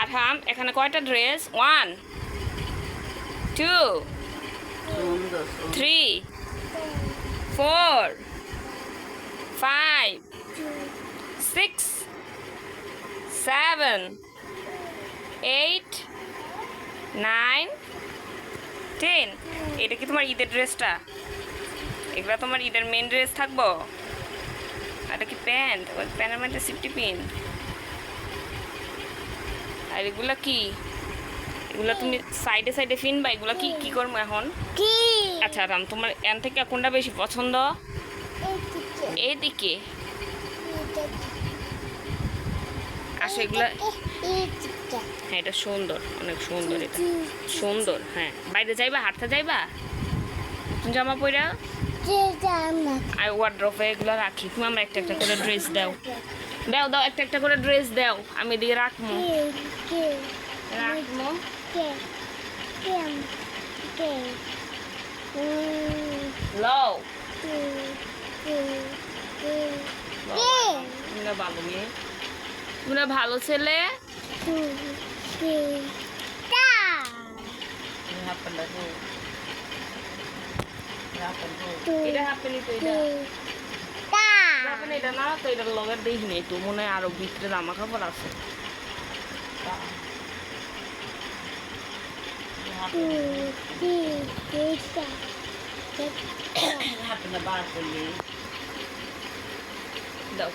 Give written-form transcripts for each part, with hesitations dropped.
পাঠান এখানে কয়টা ড্রেস? 1 2 3 4 5 6 7 8 9 10। এটা কি তোমার ঈদের ড্রেসটা? এগুলো তোমার ঈদের মেন ড্রেস থাকবো? এটা কি প্যান্ট? প্যান্টের মধ্যে সিফটি পিন। আর এগুলা কি? এগুলা তুমি সাইডে সাইডে ফিনবা। এগুলা কি কি করবো এখন? আচ্ছা রাম, তোমার এন থেকে কোনটা বেশি পছন্দ? এইদিকে আসো। এগুলা হ্যাঁ, এটা সুন্দর, অনেক সুন্দর। এটা সুন্দর। হ্যাঁ, বাইরে যাইবা, হাঁটতে যাইবা? জামা পইরা আর ওয়ার্ড্রপে এগুলো রাখি। তুমি আমার একটা একটা করে ড্রেস দাও। দাও দাও, একটা একটা করে ড্রেস দাও, আমি এদিকে রাখবো। রাখবো লও। তোমরা ভালো মেয়ে, তোমরা ভালো ছেলে। এটা হাফেনি তো, এটা না তো, এটার লগের দেখি নেই তো, মনে হয় আরো ভিতরে জামা কাপড় আছে। দাও।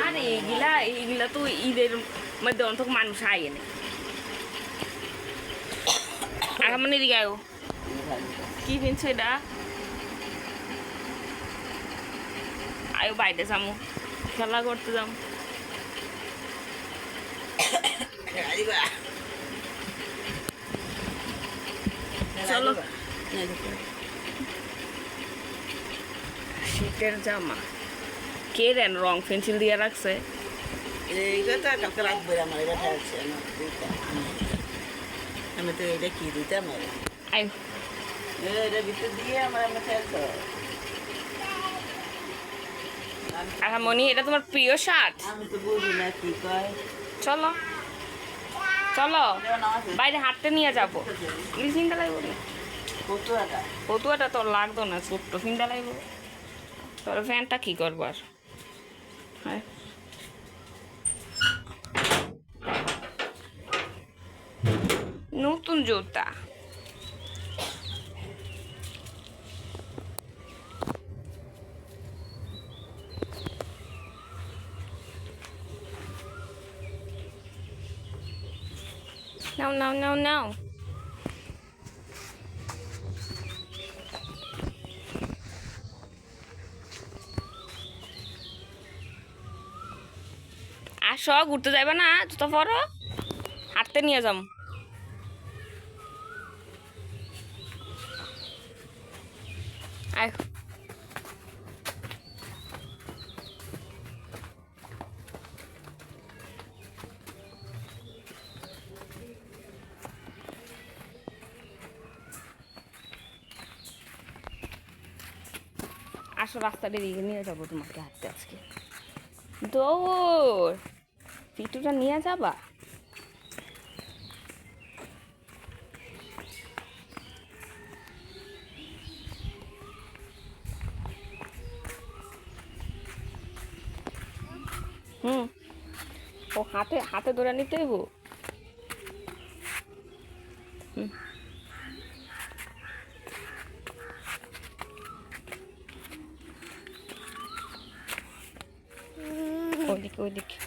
আরে এইগুলা তো ঈদের মধ্যে অন্তত মানুষ আয় না। আর মানে এদিকে আয়ো। কি কিনছো এটা? আয়ো, বাইরে যাবো, খেলা করতে যাবো। চলো। শীতের জামা কে দেন? রং পেন্সিল দিয়ে রাখছে। আমি তো এটা কি দিতাম, এটা ভিতর দিয়ে আমার খেলতো। মনি, এটা তোমার প্রিয় শার্ট? আমি তো বুঝি না কি কয়। চলো চলো, বাইরে হাঁটতে নিয়ে যাবো। চিন্তা লাগবো না, ফতুয়াটা তোর লাগতো না, ছোট্ট চিন্তা লাগবো। তোর ফ্যানটা কি করবো আর? হ্যাঁ, নতুন জুতা। নাও নাও নাও নাও। আসো, ঘুরতে যাইবা না? জুতো পরো, হাঁটতে নিয়ে যাম। আয়। আসো, রাস্তাটা দিকে নিয়ে যাবো তোমাকে হাঁটতে আজকে। দৌড়, পিটুটা নিয়ে যাবা? ও হাতে হাতে ধরে নিতে হইব। ওইদিকে ওইদিকে